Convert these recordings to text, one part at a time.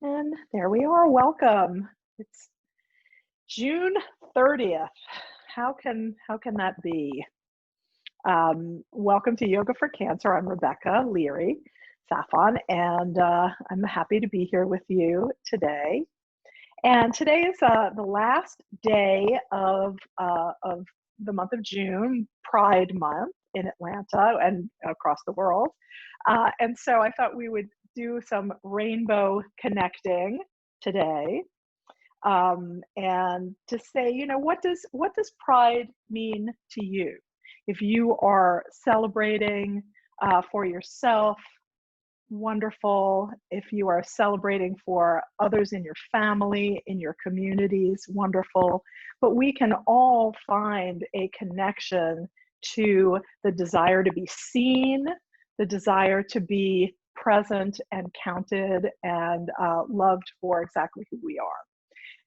And there we are. Welcome. It's June 30th. How can that be? Welcome to Yoga for Cancer. I'm Rebecca Leary, Safon, and I'm happy to be here with you today. And today is the last day of the month of June, Pride Month in Atlanta and across the world. And so I thought we would do some rainbow connecting today, and to say, what does Pride mean to you? If you are celebrating for yourself, wonderful. If you are celebrating for others in your family, in your communities, wonderful. But we can all find a connection to the desire to be seen, the desire to be present and counted and loved for exactly who we are.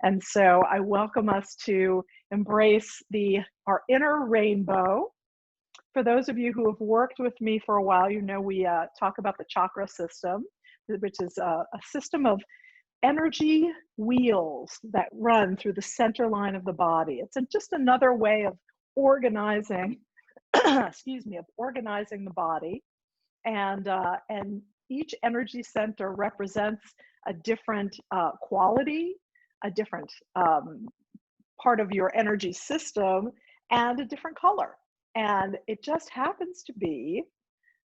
And so I welcome us to embrace our inner rainbow. For those of you who have worked with me for a while, we talk about the chakra system, which is a system of energy wheels that run through the center line of the body. It's just another way of organizing, of organizing the body. And each energy center represents a different quality, a different part of your energy system, and a different color. And it just happens to be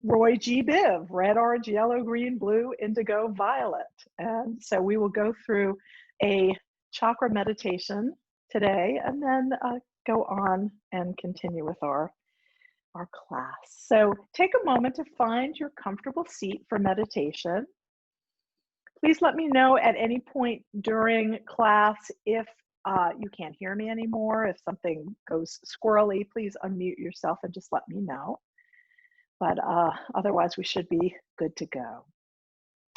Roy G. Biv, red, orange, yellow, green, blue, indigo, violet. And so we will go through a chakra meditation today and then go on and continue with our class. So take a moment to find your comfortable seat for meditation. Please let me know at any point during class if you can't hear me anymore. If something goes squirrely, please unmute yourself and just let me know. But otherwise, we should be good to go.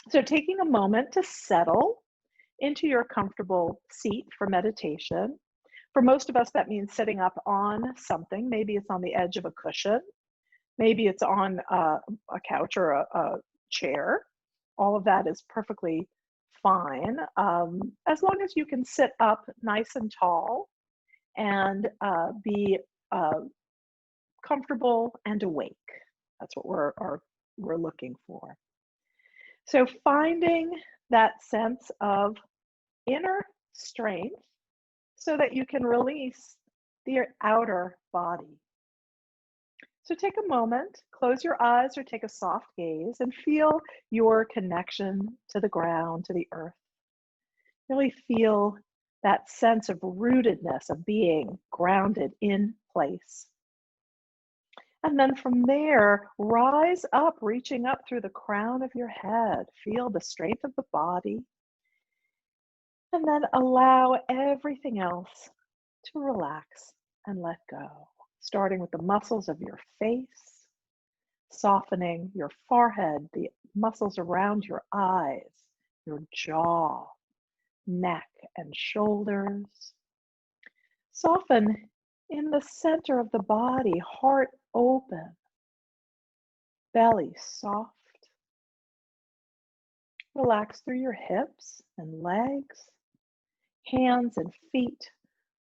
So taking a moment to settle into your comfortable seat for meditation. For most of us, that means sitting up on something. Maybe it's on the edge of a cushion. Maybe it's on a couch or a chair. All of that is perfectly fine, as long as you can sit up nice and tall and be comfortable and awake. That's what we're looking for. So finding that sense of inner strength so that you can release the outer body. So take a moment, close your eyes or take a soft gaze and feel your connection to the ground, to the earth. Really feel that sense of rootedness, of being grounded in place. And then from there, rise up, reaching up through the crown of your head. Feel the strength of the body. And then allow everything else to relax and let go. Starting with the muscles of your face, softening your forehead, the muscles around your eyes, your jaw, neck and shoulders. Soften in the center of the body, heart open, belly soft. Relax through your hips and legs, hands and feet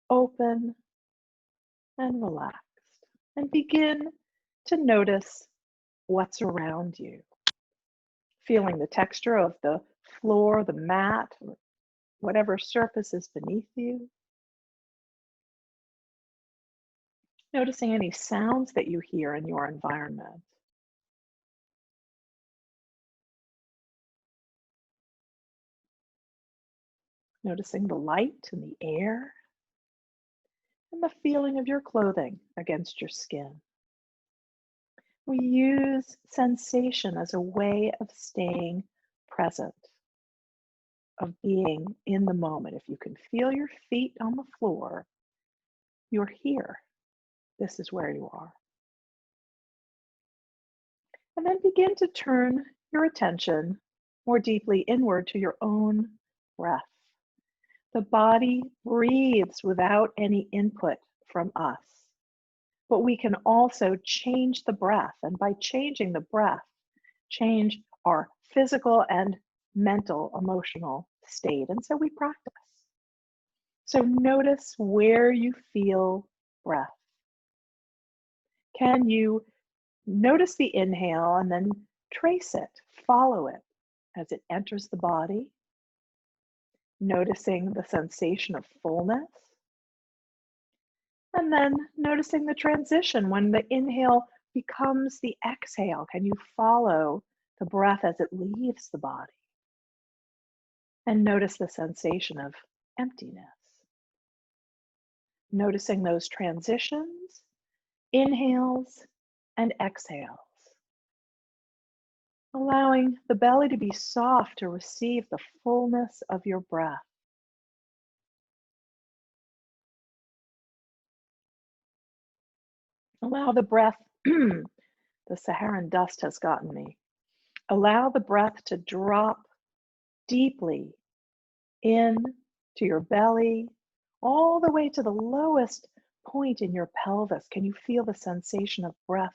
open and relaxed. And begin to notice what's around you. Feeling the texture of the floor, the mat, or whatever surface is beneath you. Noticing any sounds that you hear in your environment. Noticing the light in the air and the feeling of your clothing against your skin. We use sensation as a way of staying present, of being in the moment. If you can feel your feet on the floor, you're here. This is where you are. And then begin to turn your attention more deeply inward to your own breath. The body breathes without any input from us, but we can also change the breath. And by changing the breath, change our physical and mental, emotional state. And so we practice. So notice where you feel breath. Can you notice the inhale and then trace it, follow it as it enters the body, noticing the sensation of fullness, and then noticing the transition when the inhale becomes the exhale. Can you follow the breath as it leaves the body? And notice the sensation of emptiness. Noticing those transitions, inhales and exhales. Allowing the belly to be soft to receive the fullness of your breath. Allow the breath, the Saharan dust has gotten me. Allow the breath to drop deeply in to your belly, all the way to the lowest point in your pelvis. Can you feel the sensation of breath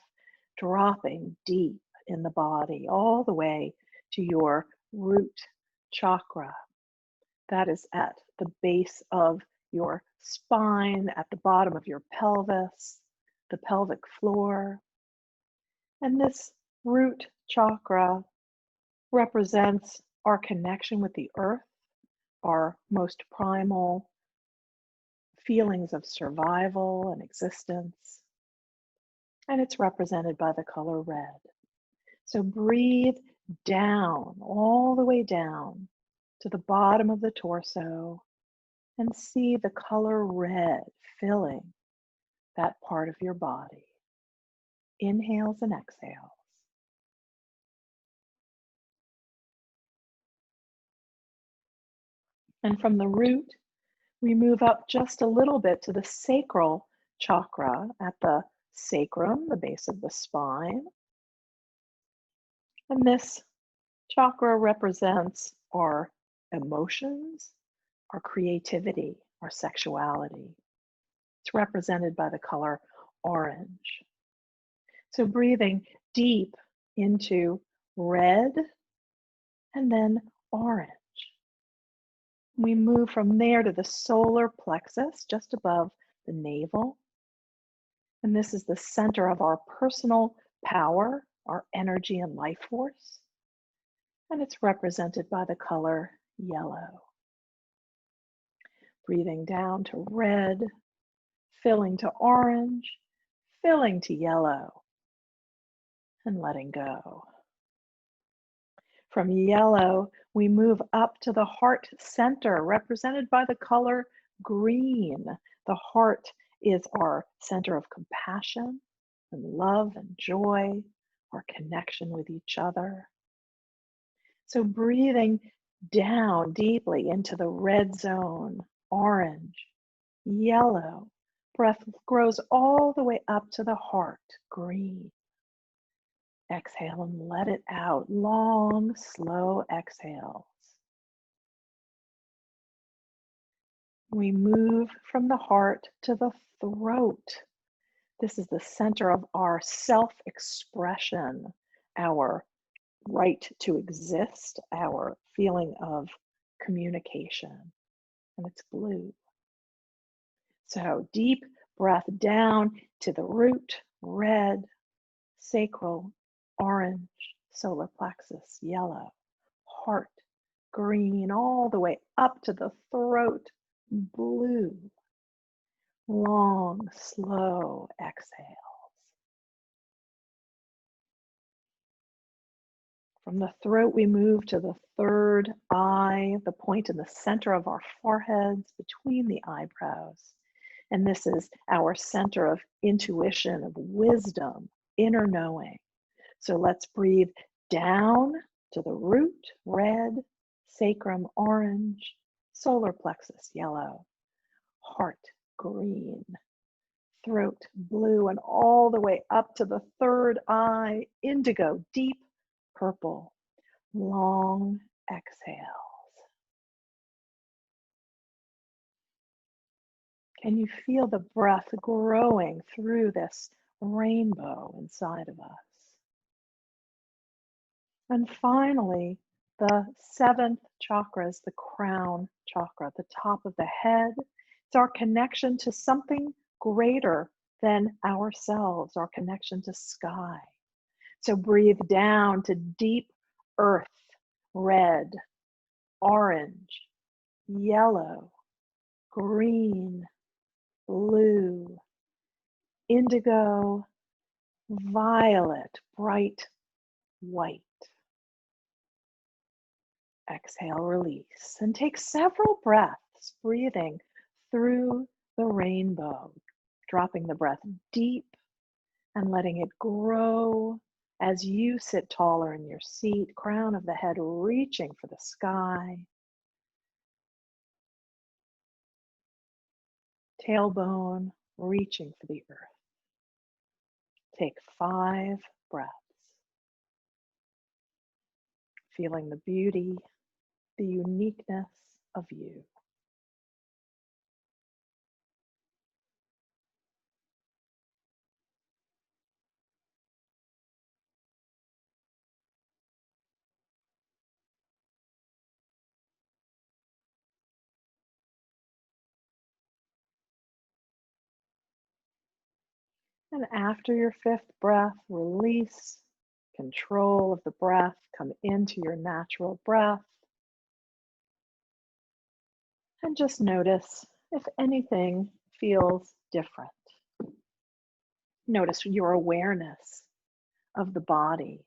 dropping deep in the body, all the way to your root chakra? That is at the base of your spine, at the bottom of your pelvis, the pelvic floor. And this root chakra represents our connection with the earth, our most primal feelings of survival and existence. And it's represented by the color red. So breathe down, all the way down to the bottom of the torso, and see the color red filling that part of your body. Inhales and exhales. And from the root, we move up just a little bit to the sacral chakra at the sacrum, the base of the spine. And this chakra represents our emotions, our creativity, our sexuality. It's represented by the color orange. So breathing deep into red and then orange. We move from there to the solar plexus, just above the navel. And this is the center of our personal power, our energy and life force. And it's represented by the color yellow. Breathing down to red, filling to orange, filling to yellow, and letting go. From yellow, we move up to the heart center, represented by the color green. The heart is our center of compassion and love and joy, our connection with each other. So breathing down deeply into the red zone, orange, yellow. Breath grows all the way up to the heart, green. Exhale and let it out. Long, slow exhales. We move from the heart to the throat. This is the center of our self-expression, our right to exist, our feeling of communication. And it's blue. So deep breath down to the root, red, sacral, orange, solar plexus, yellow, heart, green, all the way up to the throat, blue. Long, slow exhales. From the throat, we move to the third eye, the point in the center of our foreheads, between the eyebrows. And this is our center of intuition, of wisdom, inner knowing. So let's breathe down to the root, red, sacrum, orange, solar plexus, yellow, heart, green, throat, blue, and all the way up to the third eye, indigo, deep purple. Long exhales. Can you feel the breath growing through this rainbow inside of us? And finally, The seventh chakra is the crown chakra, the top of the head. It's our connection to something greater than ourselves, our connection to sky. So breathe down to deep earth, red, orange, yellow, green, blue, indigo, violet, bright white. Exhale, release, and take several breaths, breathing through the rainbow, dropping the breath deep and letting it grow as you sit taller in your seat, crown of the head reaching for the sky, tailbone reaching for the earth. Take 5 breaths, feeling the beauty, the uniqueness of you. And after your 5th breath, release control of the breath. Come into your natural breath. And just notice if anything feels different. Notice your awareness of the body,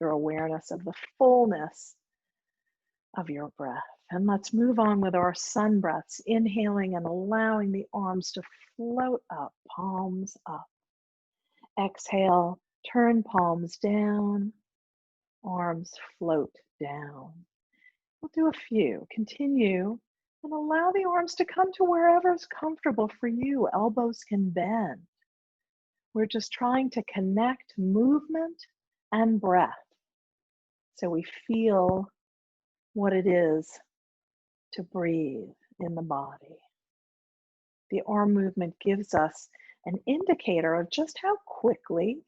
your awareness of the fullness of your breath. And let's move on with our sun breaths, inhaling and allowing the arms to float up, palms up. Exhale, turn palms down, arms float down. We'll do a few. Continue and allow the arms to come to wherever's comfortable for you. Elbows can bend. We're just trying to connect movement and breath so we feel what it is to breathe in the body. The arm movement gives us an indicator of just how quickly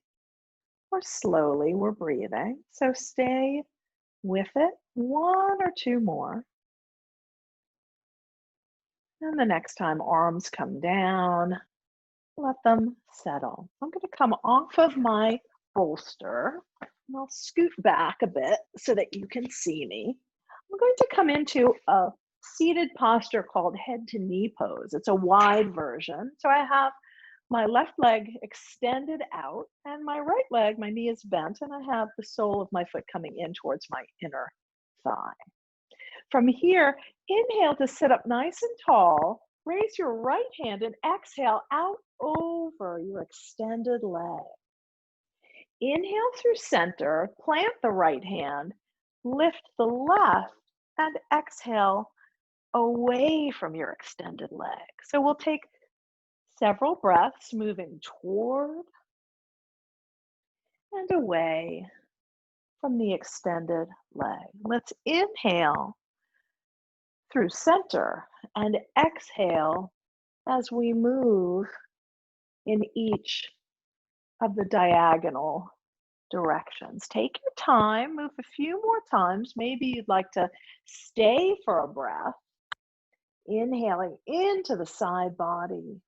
or slowly we're breathing. So stay with it, 1 or 2 more. And the next time arms come down, let them settle. I'm going to come off of my bolster and I'll scoot back a bit so that you can see me. I'm going to come into a seated posture called head to knee pose. It's a wide version. So I have my left leg extended out and my right leg, my knee is bent, and I have the sole of my foot coming in towards my inner thigh. From here, inhale to sit up nice and tall. Raise your right hand and exhale out over your extended leg. Inhale through center, plant the right hand, lift the left, and exhale away from your extended leg. So we'll take several breaths moving toward and away from the extended leg. Let's inhale through center and exhale as we move in each of the diagonal directions. Take your time, move a few more times. Maybe you'd like to stay for a breath, inhaling into the side body.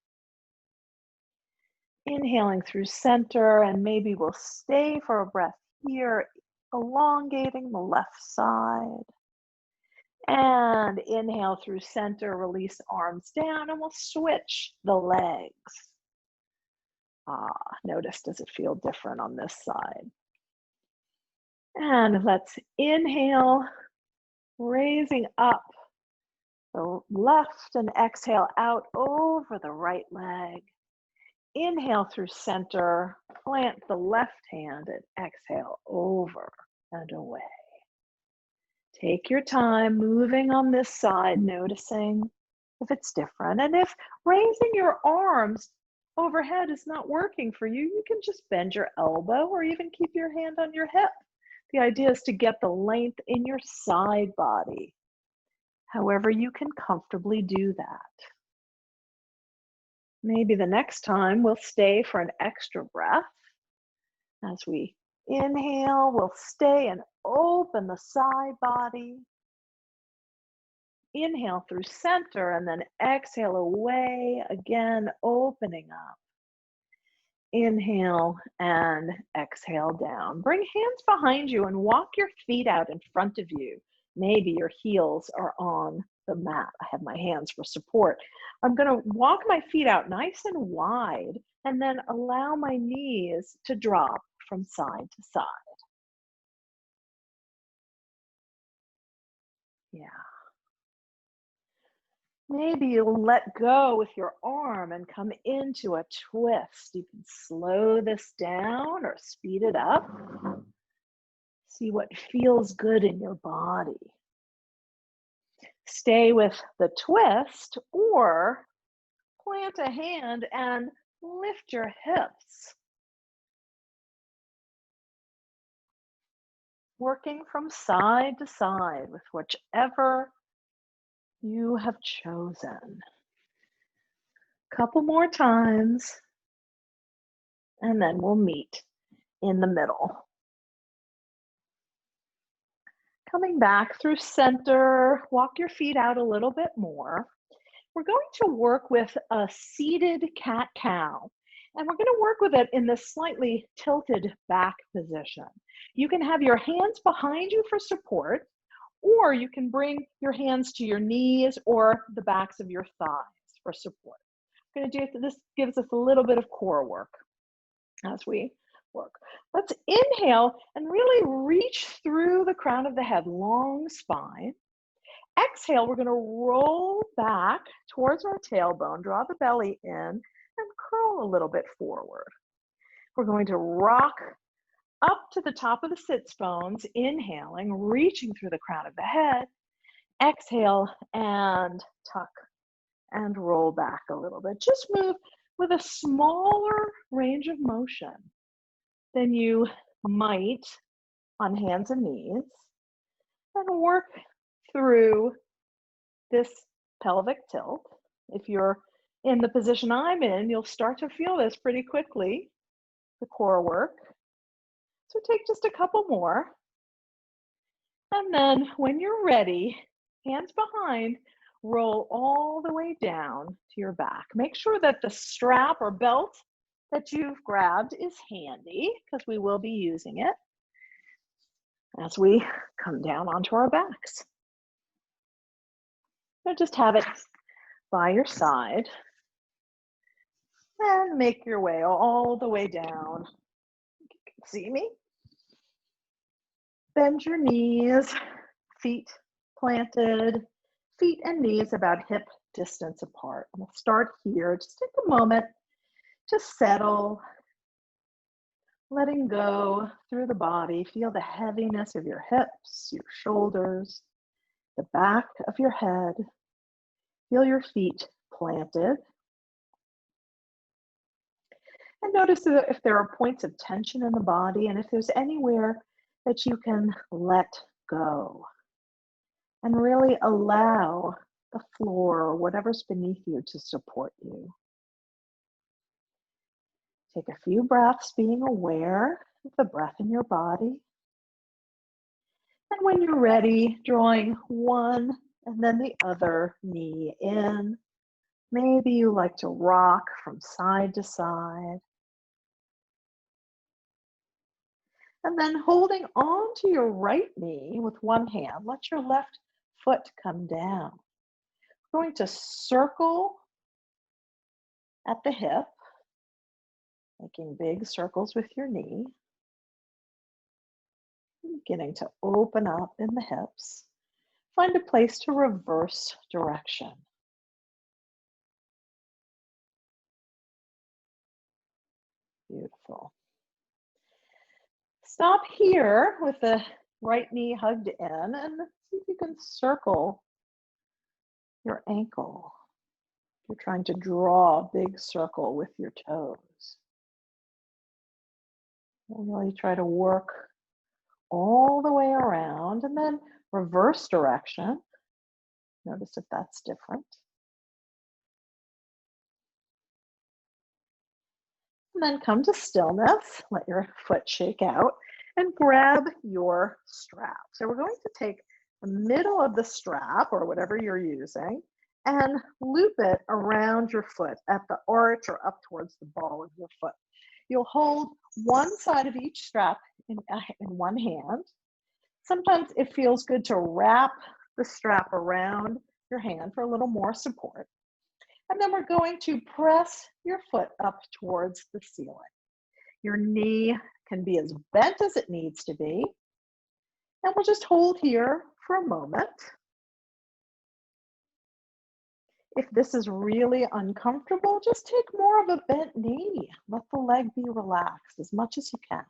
Inhaling through center, and maybe we'll stay for a breath here, elongating the left side. And inhale through center, release arms down, and we'll switch the legs. Notice, does it feel different on this side? And let's inhale, raising up the left and exhale out over the right leg. Inhale through center, plant the left hand and exhale over and away. Take your time moving on this side, noticing if it's different. And if raising your arms overhead is not working for you, you can just bend your elbow or even keep your hand on your hip. The idea is to get the length in your side body, however you can comfortably do that. Maybe the next time we'll stay for an extra breath as we Inhale, we'll stay and open the side body. Inhale through center and then exhale away, again opening up. Inhale and exhale down. Bring hands behind you and walk your feet out in front of you. Maybe your heels are on the mat. I have my hands for support. I'm going to walk my feet out nice and wide and then allow my knees to drop from side to side. Yeah. Maybe you'll let go with your arm and come into a twist. You can slow this down or speed it up. See what feels good in your body. Stay with the twist or plant a hand and lift your hips. Working from side to side with whichever you have chosen. Couple more times, and then we'll meet in the middle. Coming back through center, walk your feet out a little bit more. We're going to work with a seated cat-cow, and we're going to work with it in this slightly tilted back position. You can have your hands behind you for support, or you can bring your hands to your knees or the backs of your thighs for support. We're going to do this, gives us a little bit of core work as we work. Let's inhale and really reach through the crown of the head, long spine. Exhale, we're going to roll back towards our tailbone, draw the belly in, and curl a little bit forward. We're going to rock up to the top of the sits bones, inhaling, reaching through the crown of the head. Exhale and tuck and roll back a little bit. Just move with a smaller range of motion than you might on hands and knees, and work through this pelvic tilt. If you're in the position I'm in, you'll start to feel this pretty quickly, the core work. So take just a couple more. And then when you're ready, hands behind, roll all the way down to your back. Make sure that the strap or belt that you've grabbed is handy, because we will be using it as we come down onto our backs. So just have it by your side and make your way all the way down. You can see me. Bend your knees, feet planted, feet and knees about hip distance apart. And we'll start here. Just take a moment to settle, letting go through the body. Feel the heaviness of your hips, your shoulders, the back of your head. Feel your feet planted. And notice if there are points of tension in the body and if there's anywhere that you can let go. And really allow the floor or whatever's beneath you to support you. Take a few breaths, being aware of the breath in your body. And when you're ready, drawing one and then the other knee in. Maybe you like to rock from side to side. And then holding on to your right knee with one hand, let your left foot come down. We're going to circle at the hip, making big circles with your knee. Beginning to open up in the hips. Find a place to reverse direction. Beautiful. Stop here with the right knee hugged in and see if you can circle your ankle. You're trying to draw a big circle with your toes. Really try to work all the way around and then reverse direction. Notice if that's different. And then come to stillness. Let your foot shake out. And grab your strap. So we're going to take the middle of the strap or whatever you're using and loop it around your foot at the arch or up towards the ball of your foot. You'll hold one side of each strap in one hand. Sometimes it feels good to wrap the strap around your hand for a little more support. And then we're going to press your foot up towards the ceiling. Your knee can be as bent as it needs to be. And we'll just hold here for a moment. If this is really uncomfortable, just take more of a bent knee. Let the leg be relaxed as much as you can.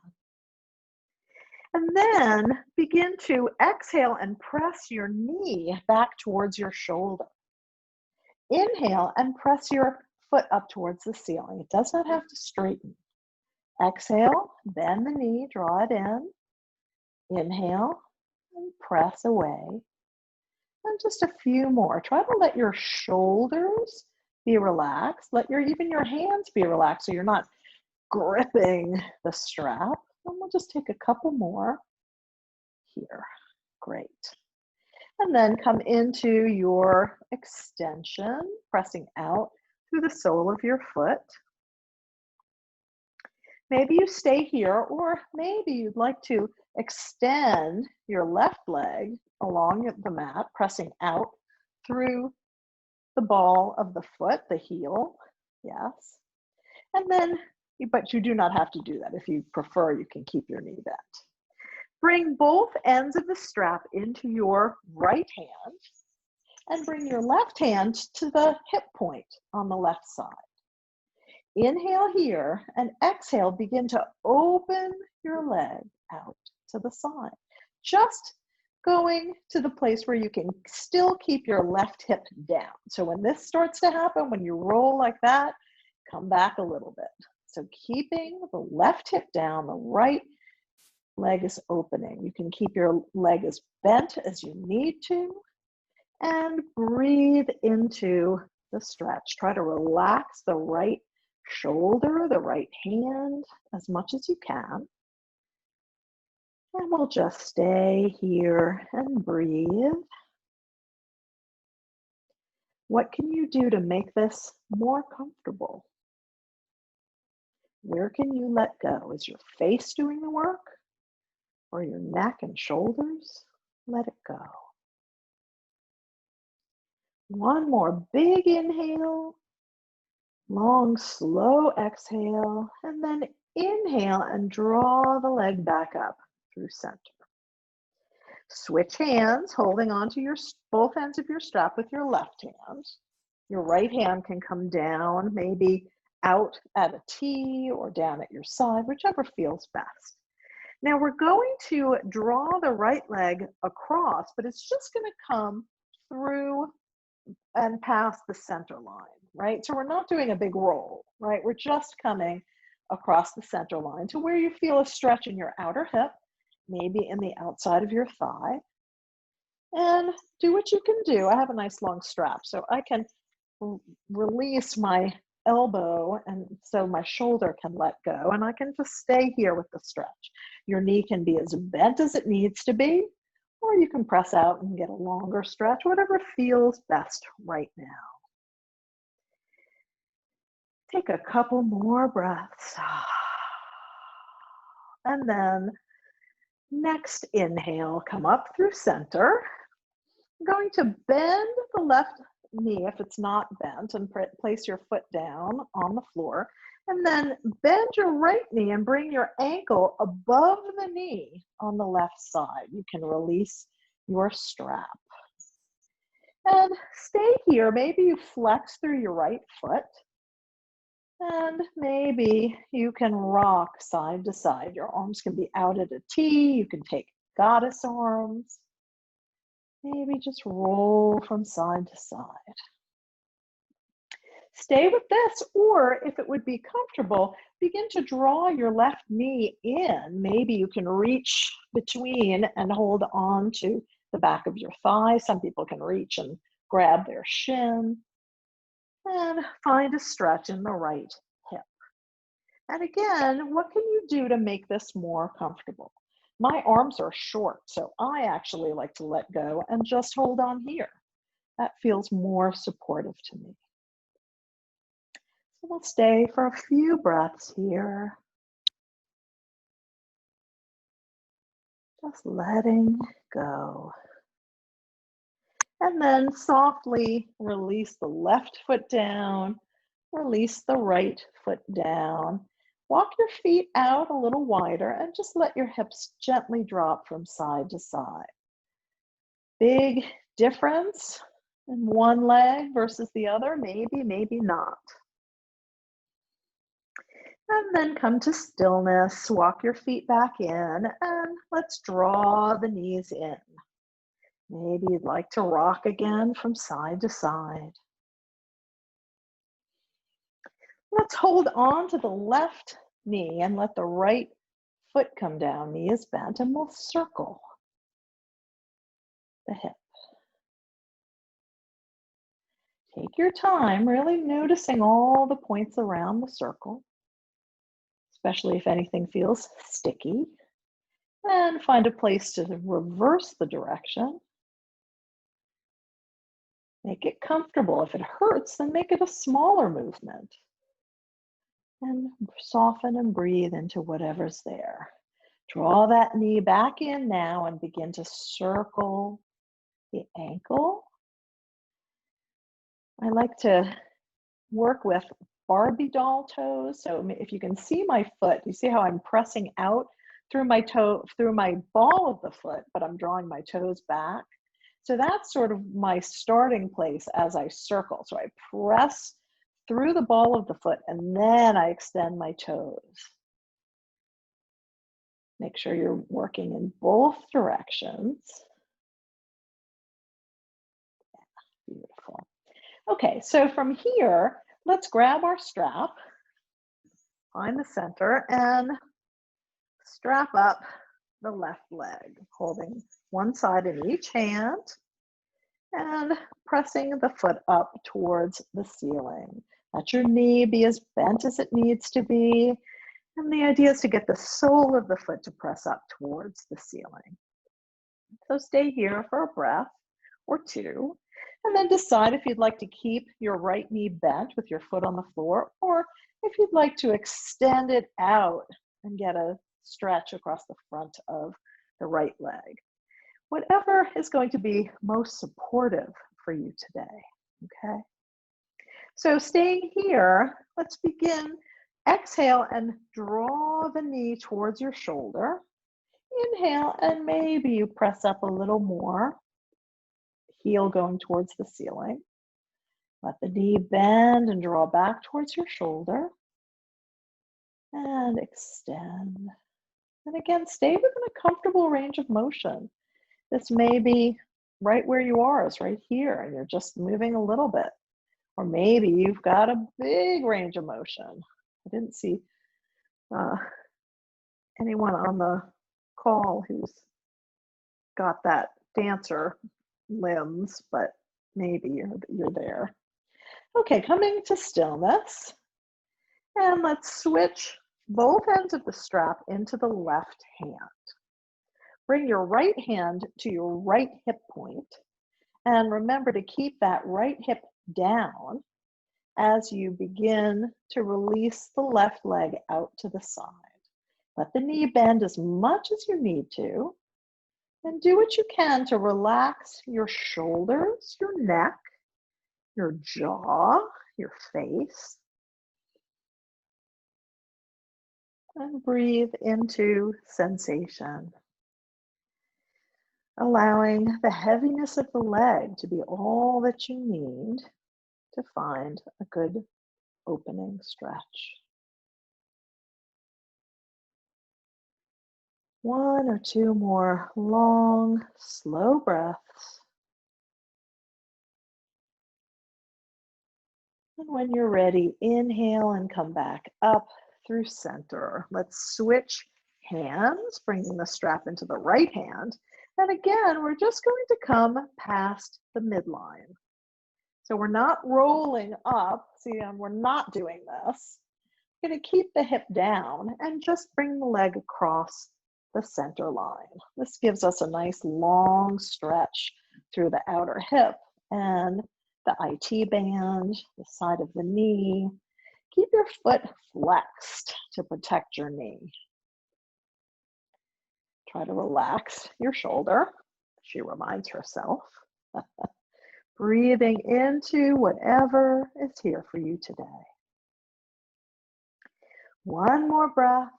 And then begin to exhale and press your knee back towards your shoulder. Inhale and press your foot up towards the ceiling. It does not have to straighten. Exhale, bend the knee, draw it in. Inhale and press away. And just a few more. Try to let your shoulders be relaxed. Let even your hands be relaxed so you're not gripping the strap. And we'll just take a couple more here. Great. And then come into your extension, pressing out through the sole of your foot. Maybe you stay here, or maybe you'd like to extend your left leg along the mat, pressing out through the ball of the foot, the heel. Yes. And then, but you do not have to do that. If you prefer, you can keep your knee bent. Bring both ends of the strap into your right hand and bring your left hand to the hip point on the left side. Inhale here and exhale, begin to open your leg out to the side. Just going to the place where you can still keep your left hip down. So when this starts to happen, when you roll like that, come back a little bit. So keeping the left hip down, the right leg is opening. You can keep your leg as bent as you need to and breathe into the stretch. Try to relax the right shoulder, the right hand as much as you can. And we'll just stay here and breathe. What can you do to make this more comfortable? Where can you let go? Is your face doing the work? Or your neck and shoulders? Let it go. One more big inhale, long, slow exhale, and then inhale and draw the leg back up through center. Switch hands, holding onto your both ends of your strap with your left hand. Your right hand can come down, maybe out at a T or down at your side, whichever feels best. Now we're going to draw the right leg across, but it's just going to come through and past the center line, right? So we're not doing a big roll, right? We're just coming across the center line to where you feel a stretch in your outer hip, maybe in the outside of your thigh. And do what you can do. I have a nice long strap, so I can release my elbow and so my shoulder can let go and I can just stay here with the stretch. Your knee can be as bent as it needs to be, or you can press out and get a longer stretch, whatever feels best right now. Take a couple more breaths. And then next inhale, come up through center. I'm going to bend the left knee if it's not bent and place your foot down on the floor. And then bend your right knee and bring your ankle above the knee on the left side. You can release your strap. And stay here. Maybe you flex through your right foot. And maybe you can rock side to side. Your arms can be out at a T. You can take goddess arms. Maybe just roll from side to side. Stay with this, or if it would be comfortable, begin to draw your left knee in. Maybe you can reach between and hold on to the back of your thigh. Some people can reach and grab their shin. And find a stretch in the right hip. And again, what can you do to make this more comfortable? My arms are short, so I actually like to let go and just hold on here. That feels more supportive to me. So we'll stay for a few breaths here. Just letting go. And then softly release the left foot down, release the right foot down. Walk your feet out a little wider and just let your hips gently drop from side to side. Big difference in one leg versus the other? Maybe, maybe not. And then come to stillness. Walk your feet back in and let's draw the knees in. Maybe you'd like to rock again from side to side. Let's hold on to the left knee and let the right foot come down. Knee is bent and we'll circle the hip. Take your time, really noticing all the points around the circle, especially if anything feels sticky. And find a place to reverse the direction. Make it comfortable. If it hurts, then make it a smaller movement. And soften and breathe into whatever's there. Draw that knee back in now and begin to circle the ankle. I like to work with Barbie doll toes. So if you can see my foot, you see how I'm pressing out through my toe, through my ball of the foot, but I'm drawing my toes back. So that's sort of my starting place as I circle. So I press through the ball of the foot and then I extend my toes. Make sure you're working in both directions. Yeah, beautiful. Okay, so from here, let's grab our strap, find the center, and strap up the left leg, holding one side in each hand and pressing the foot up towards the ceiling. Let your knee be as bent as it needs to be. And the idea is to get the sole of the foot to press up towards the ceiling. So stay here for a breath or two, and then decide if you'd like to keep your right knee bent with your foot on the floor, or if you'd like to extend it out and get a stretch across the front of the right leg. Whatever is going to be most supportive for you today, okay? So staying here, let's begin. Exhale and draw the knee towards your shoulder. Inhale and maybe you press up a little more. Heel going towards the ceiling. Let the knee bend and draw back towards your shoulder. And extend. And again, stay within a comfortable range of motion. This may be right where you are, is right here, and you're just moving a little bit. Or maybe you've got a big range of motion. I didn't see anyone on the call who's got that dancer limbs, but maybe you're there. Okay, coming to stillness. And let's switch both ends of the strap into the left hand. Bring your right hand to your right hip point, and remember to keep that right hip down as you begin to release the left leg out to the side. Let the knee bend as much as you need to, and do what you can to relax your shoulders, your neck, your jaw, your face. And breathe into sensation. Allowing the heaviness of the leg to be all that you need to find a good opening stretch. One or two more long, slow breaths. And when you're ready, inhale and come back up through center. Let's switch hands, bringing the strap into the right hand. And again, we're just going to come past the midline. So we're not rolling up. See, we're not doing this. We're going to keep the hip down and just bring the leg across the center line. This gives us a nice long stretch through the outer hip and the IT band, the side of the knee. Keep your foot flexed to protect your knee. Try to relax your shoulder. She reminds herself. Breathing into whatever is here for you today. One more breath,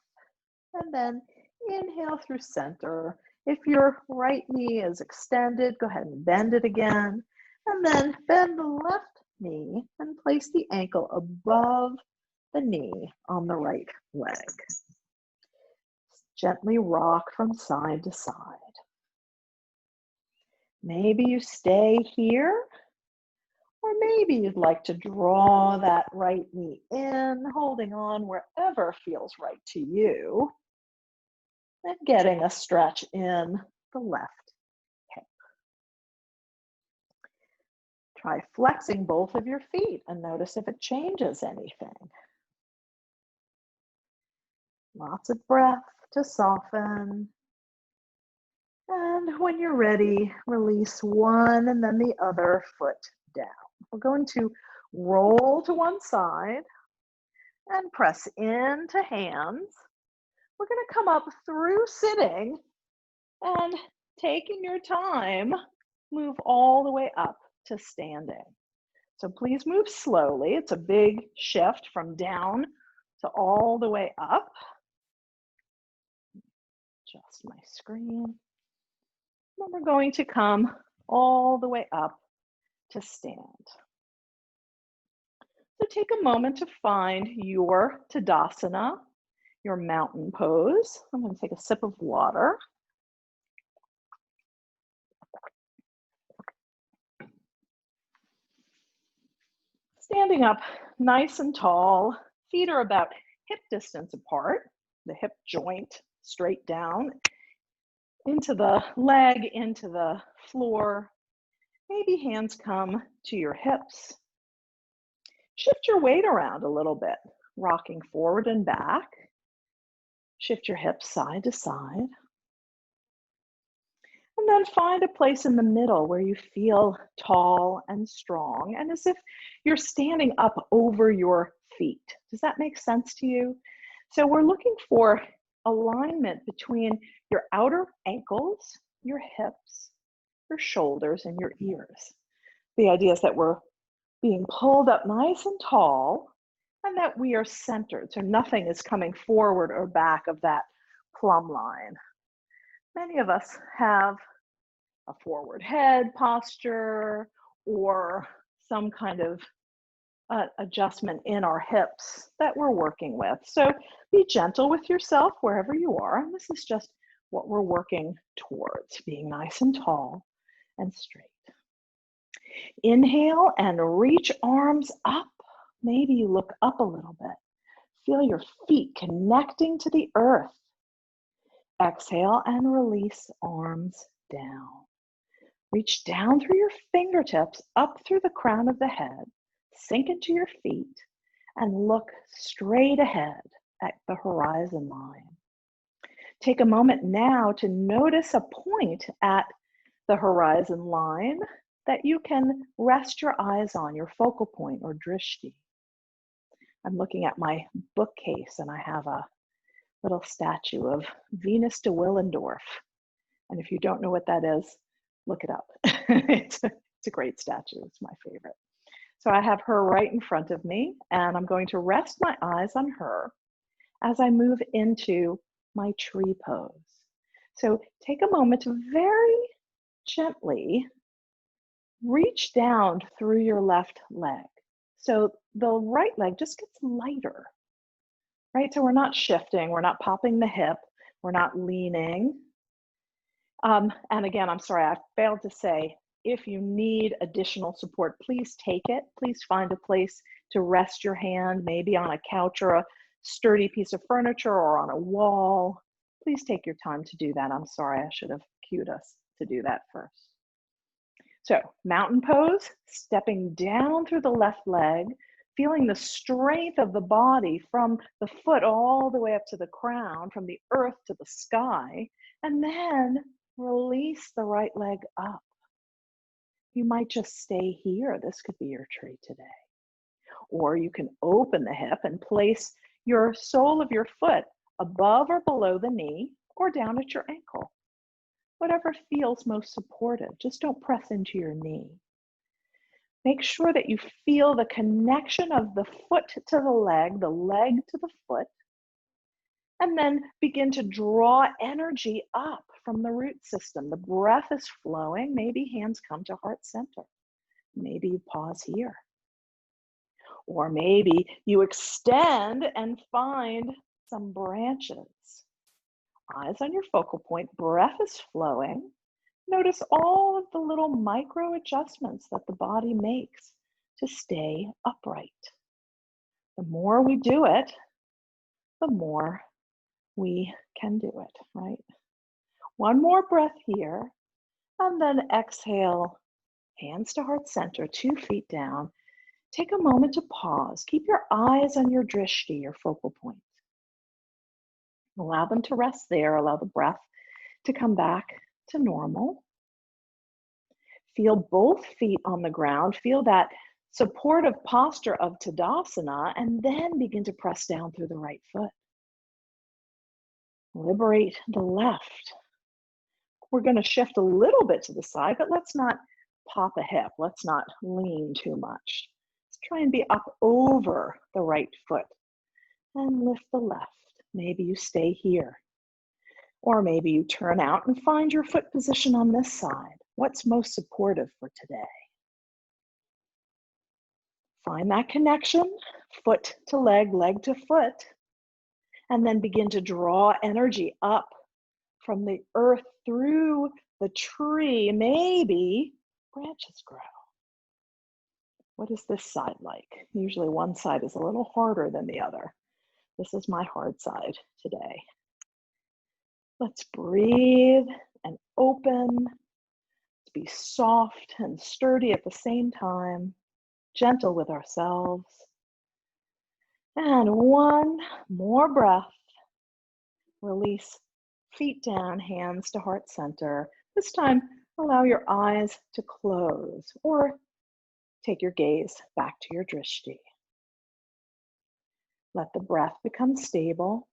and then inhale through center. If your right knee is extended, go ahead and bend it again, and then bend the left knee and place the ankle above the knee on the right leg. Gently rock from side to side. Maybe you stay here, or maybe you'd like to draw that right knee in, holding on wherever feels right to you, and getting a stretch in the left hip. Try flexing both of your feet and notice if it changes anything. Lots of breath to soften. And when you're ready, release one and then the other foot down. We're going to roll to one side and press into hands. We're going to come up through sitting and, taking your time, move all the way up to standing. So please move slowly. It's a big shift from down to all the way up. Adjust my screen. And we're going to come all the way up to stand. So take a moment to find your Tadasana, your mountain pose. I'm going to take a sip of water. Standing up nice and tall, feet are about hip distance apart, the hip joint straight down, into the leg, into the floor. Maybe hands come to your hips. Shift your weight around a little bit, rocking forward and back. Shift your hips side to side. And then find a place in the middle where you feel tall and strong, and as if you're standing up over your feet. Does that make sense to you? So we're looking for alignment between your outer ankles, your hips, your shoulders, and your ears. The idea is that we're being pulled up nice and tall and that we are centered, so nothing is coming forward or back of that plumb line. Many of us have a forward head posture or some kind of adjustment in our hips that we're working with. So be gentle with yourself wherever you are. And this is just what we're working towards, being nice and tall and straight. Inhale and reach arms up. Maybe you look up a little bit. Feel your feet connecting to the earth. Exhale and release arms down. Reach down through your fingertips, up through the crown of the head. Sink into your feet and look straight ahead at the horizon line. Take a moment now to notice a point at the horizon line that you can rest your eyes on, your focal point or drishti. I'm looking at my bookcase and I have a little statue of Venus de Willendorf. And if you don't know what that is, look it up. It's a great statue. It's my favorite. So I have her right in front of me, and I'm going to rest my eyes on her as I move into my tree pose. So take a moment to very gently reach down through your left leg. So the right leg just gets lighter, right? So we're not shifting, we're not popping the hip, we're not leaning. And again, I'm sorry, I failed to say, if you need additional support, please take it. Please find a place to rest your hand, maybe on a couch or a sturdy piece of furniture or on a wall. Please take your time to do that. I'm sorry, I should have cued us to do that first. So mountain pose, stepping down through the left leg, feeling the strength of the body from the foot all the way up to the crown, from the earth to the sky, and then release the right leg up. You might just stay here. This could be your tree today. Or you can open the hip and place your sole of your foot above or below the knee or down at your ankle. Whatever feels most supportive. Just don't press into your knee. Make sure that you feel the connection of the foot to the leg to the foot, and then begin to draw energy up from the root system. The breath is flowing. Maybe hands come to heart center. Maybe you pause here. Or maybe you extend and find some branches. Eyes on your focal point, breath is flowing. Notice all of the little micro adjustments that the body makes to stay upright. The more we do it, the more we can do it, right? One more breath here, and then exhale, hands to heart center, 2 feet down. Take a moment to pause. Keep your eyes on your drishti, your focal point. Allow them to rest there. Allow the breath to come back to normal. Feel both feet on the ground. Feel that supportive posture of Tadasana, and then begin to press down through the right foot. Liberate the left. We're going to shift a little bit to the side, but let's not pop a hip. Let's not lean too much. Let's try and be up over the right foot and lift the left. Maybe you stay here, or maybe you turn out and find your foot position on this side. What's most supportive for today? Find that connection, foot to leg, leg to foot, and then begin to draw energy up from the earth through the tree. Maybe branches grow. What is this side like? Usually one side is a little harder than the other. This is my hard side today. Let's breathe and open. Let's be soft and sturdy at the same time, gentle with ourselves. And one more breath. Release feet down, hands to heart center. This time, allow your eyes to close or take your gaze back to your drishti. Let the breath become stable.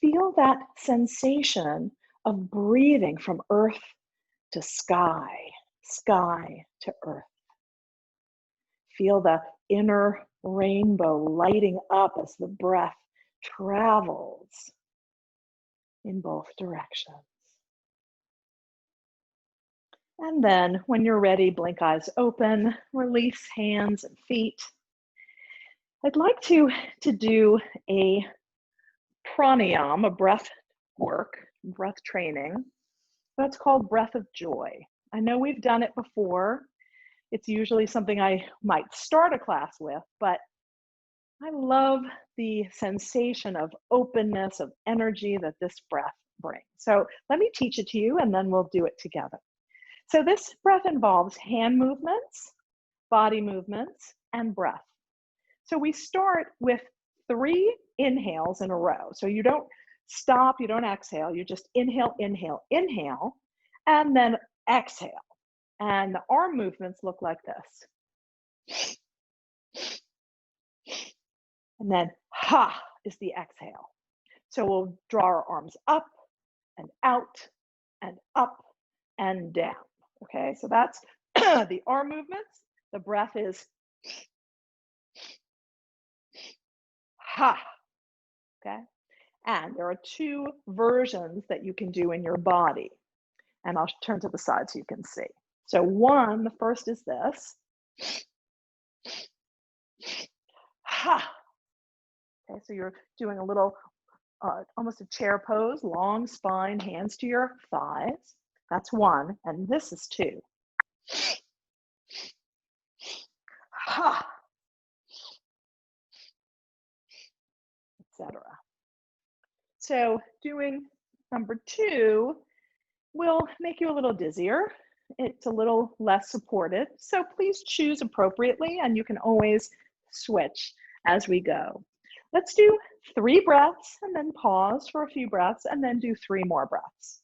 Feel that sensation of breathing from earth to sky, sky to earth. Feel the inner rainbow lighting up as the breath travels in both directions. And then when you're ready, blink eyes open, release hands and feet. I'd like to do a pranayama, a breath work, breath training. That's called breath of joy. I know we've done it before. It's usually something I might start a class with, but I love the sensation of openness, of energy that this breath brings. So let me teach it to you and then we'll do it together. So this breath involves hand movements, body movements, and breath. So we start with 3 inhales in a row. So you don't stop, you don't exhale, you just inhale, inhale, inhale, and then exhale. And the arm movements look like this. And then ha is the exhale. So we'll draw our arms up and out and up and down. Okay, so that's the arm movements. The breath is ha. Okay, and there are 2 versions that you can do in your body. And I'll turn to the side so you can see. So the first is this. Ha. Okay, so you're doing a little, almost a chair pose, long spine, hands to your thighs. That's 1, and this is 2. Ha. Etc. So doing number 2 will make you a little dizzier. It's a little less supported. So please choose appropriately, and you can always switch as we go. Let's do 3 breaths and then pause for a few breaths and then do 3 more breaths.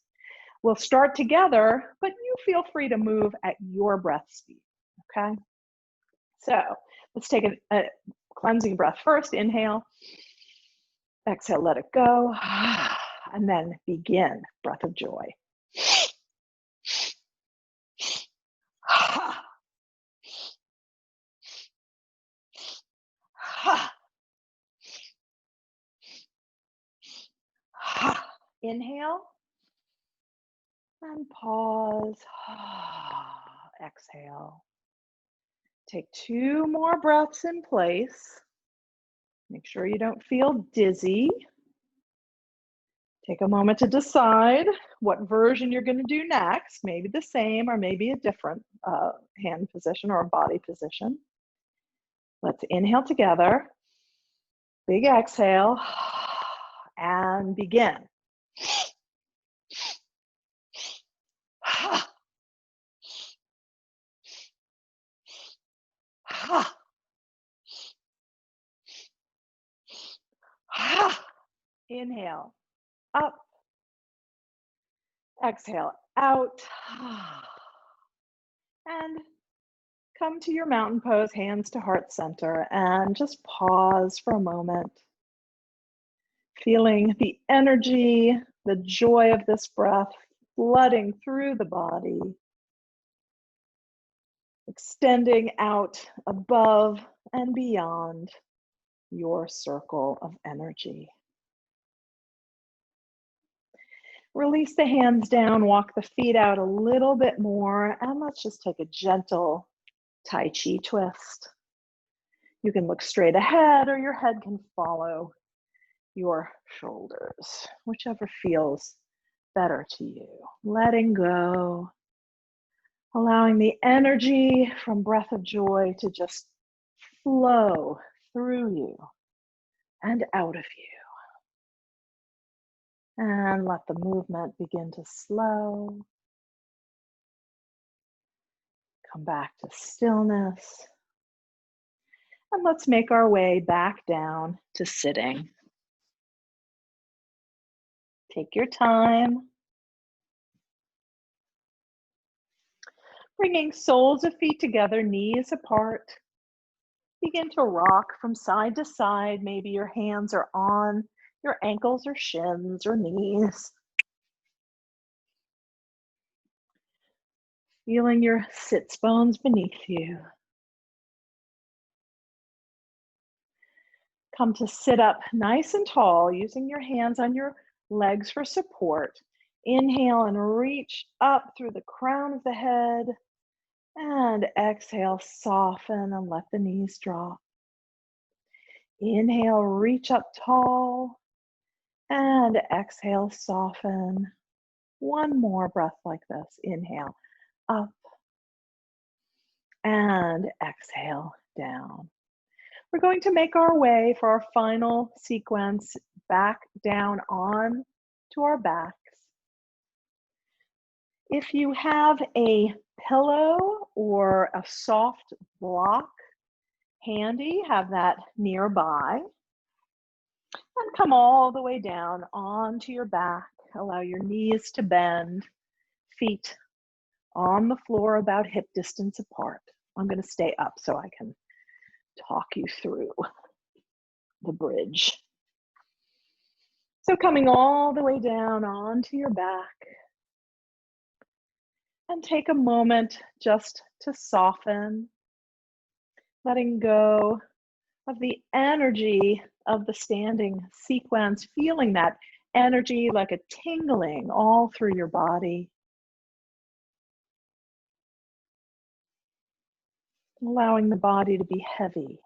We'll start together, but you feel free to move at your breath speed, okay? So let's take a cleansing breath first. Inhale, exhale, let it go, and then begin, breath of joy. Inhale and pause. Exhale. Take 2 more breaths in place. Make sure you don't feel dizzy. Take a moment to decide what version you're going to do next. Maybe the same or maybe a different hand position or a body position. Let's inhale together. Big exhale and begin. Inhale, up. Exhale, out. And come to your mountain pose, hands to heart center, and just pause for a moment. Feeling the energy, the joy of this breath flooding through the body, extending out above and beyond your circle of energy. Release the hands down, walk the feet out a little bit more, and let's just take a gentle Tai Chi twist. You can look straight ahead or your head can follow your shoulders, whichever feels better to you. Letting go, allowing the energy from breath of joy to just flow through you and out of you. And let the movement begin to slow. Come back to stillness. And let's make our way back down to sitting. Take your time. Bringing soles of feet together, knees apart. Begin to rock from side to side. Maybe your hands are on your ankles or shins or knees. Feeling your sits bones beneath you. Come to sit up nice and tall, using your hands on your legs for support. Inhale and reach up through the crown of the head. And exhale, soften and let the knees drop. Inhale, reach up tall. And exhale, soften. One more breath like this. Inhale, up. And exhale, down. We're going to make our way for our final sequence back down on to our backs. If you have a pillow or a soft block handy, have that nearby. And come all the way down onto your back. Allow your knees to bend, feet on the floor about hip distance apart. I'm going to stay up so I can talk you through the bridge. So coming all the way down onto your back. And take a moment just to soften, letting go of the energy of the standing sequence, feeling that energy like a tingling all through your body. Allowing the body to be heavy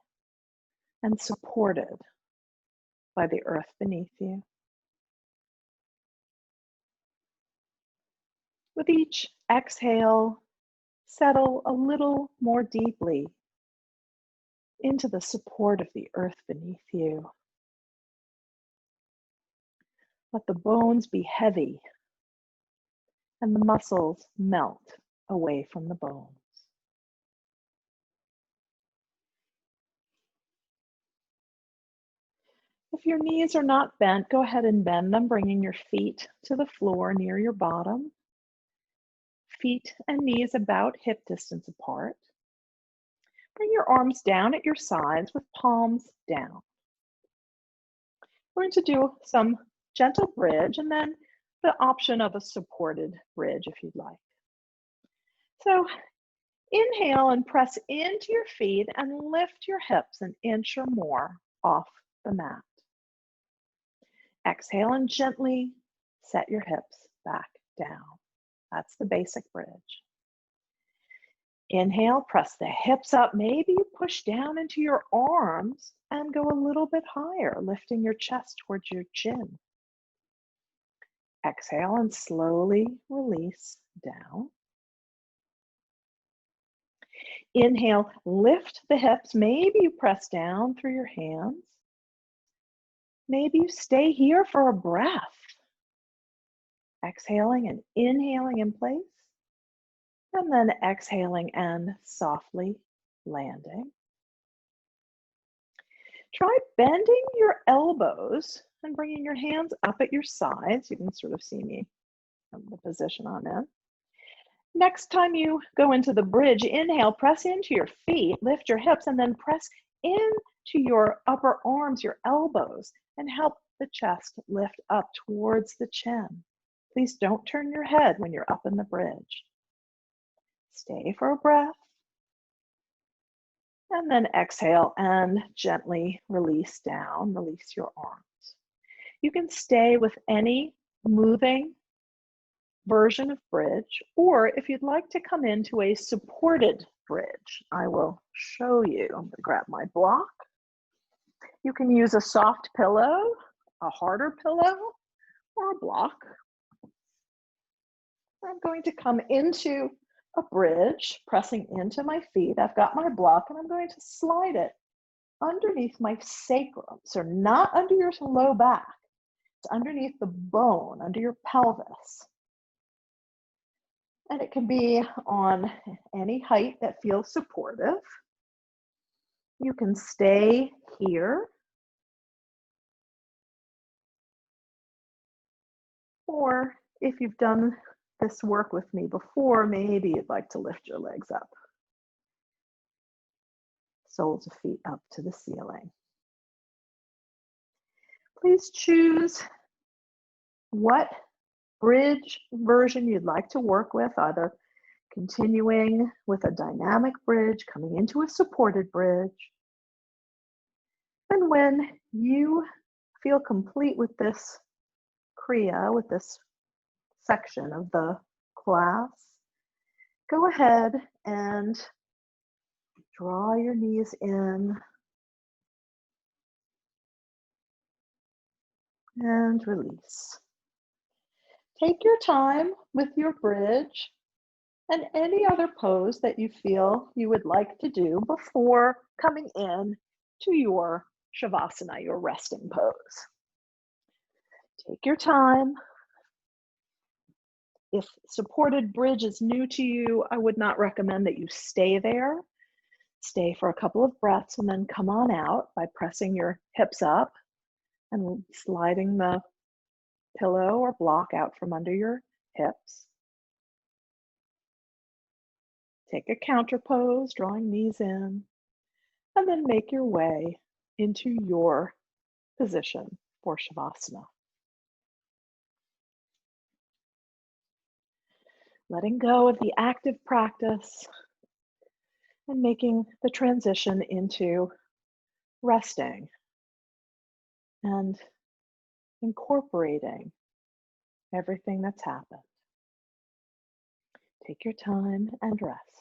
and supported by the earth beneath you. With each exhale, settle a little more deeply into the support of the earth beneath you. Let the bones be heavy and the muscles melt away from the bones. If your knees are not bent, go ahead and bend them, bringing your feet to the floor near your bottom. Feet and knees about hip distance apart. Bring your arms down at your sides with palms down. We're going to do some gentle bridge and then the option of a supported bridge if you'd like. So inhale and press into your feet and lift your hips an inch or more off the mat. Exhale and gently set your hips back down. That's the basic bridge. Inhale, press the hips up. Maybe you push down into your arms and go a little bit higher, lifting your chest towards your chin. Exhale and slowly release down. Inhale, lift the hips. Maybe you press down through your hands. Maybe you stay here for a breath. Exhaling and inhaling in place. And then exhaling and softly landing. Try bending your elbows and bringing your hands up at your sides. You can sort of see me from the position I'm in. Next time you go into the bridge, inhale, press into your feet, lift your hips, and then press into your upper arms, your elbows, and help the chest lift up towards the chin. Please don't turn your head when you're up in the bridge. Stay for a breath. And then exhale and gently release down, release your arms. You can stay with any moving version of bridge, or if you'd like to come into a supported bridge, I will show you. I'm going to grab my block. You can use a soft pillow, a harder pillow, or a block. I'm going to come into a bridge, pressing into my feet. I've got my block and I'm going to slide it underneath my sacrum. So not under your low back, it's underneath the bone, under your pelvis. And it can be on any height that feels supportive. You can stay here. Or if you've done this work with me before, maybe you'd like to lift your legs up. Soles of feet up to the ceiling. Please choose what bridge version you'd like to work with, either continuing with a dynamic bridge, coming into a supported bridge. And when you feel complete with this Kriya, with this section of the class, go ahead and draw your knees in and release. Take your time with your bridge and any other pose that you feel you would like to do before coming in to your Shavasana, your resting pose. Take your time. If supported bridge is new to you, I would not recommend that you stay there. Stay for a couple of breaths and then come on out by pressing your hips up and sliding the pillow or block out from under your hips. Take a counter pose, drawing knees in, and then make your way into your position for Shavasana. Letting go of the active practice and making the transition into resting and incorporating everything that's happened. Take your time and rest.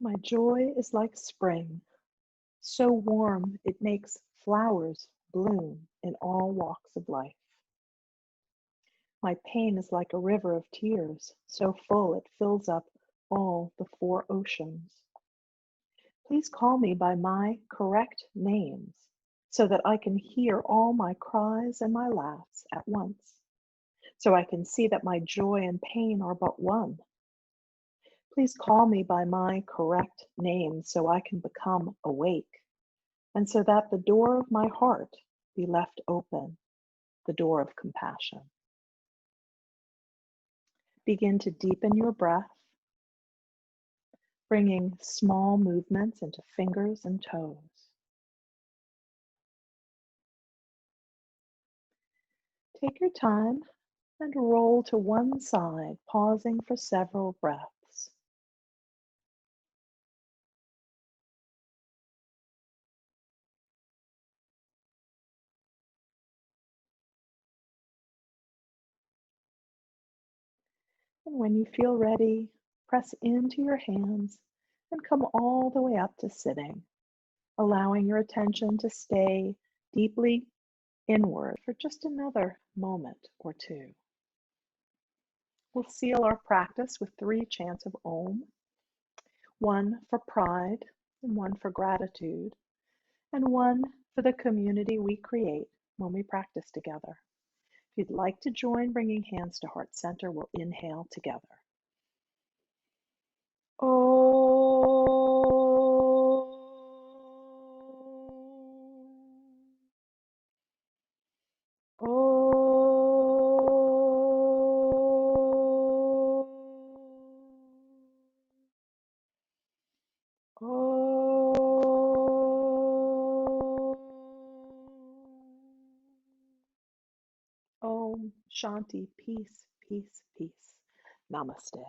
My joy is like spring, so warm it makes flowers bloom in all walks of life. My pain is like a river of tears, so full it fills up all the four oceans. Please call me by my correct names so that I can hear all my cries and my laughs at once, so I can see that my joy and pain are but one. Please call me by my correct names so I can become awake, and so that the door of my heart be left open, the door of compassion. Begin to deepen your breath, bringing small movements into fingers and toes. Take your time and roll to one side, pausing for several breaths. And when you feel ready, press into your hands and come all the way up to sitting, allowing your attention to stay deeply inward for just another moment or two. We'll seal our practice with 3 chants of Om, one for pride and one for gratitude, and one for the community we create when we practice together. If you'd like to join bringing hands to heart center, we'll inhale together. Om Shanti, peace, peace, peace. Namaste.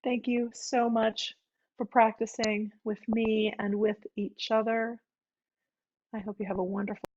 Thank you so much for practicing with me and with each other. I hope you have a wonderful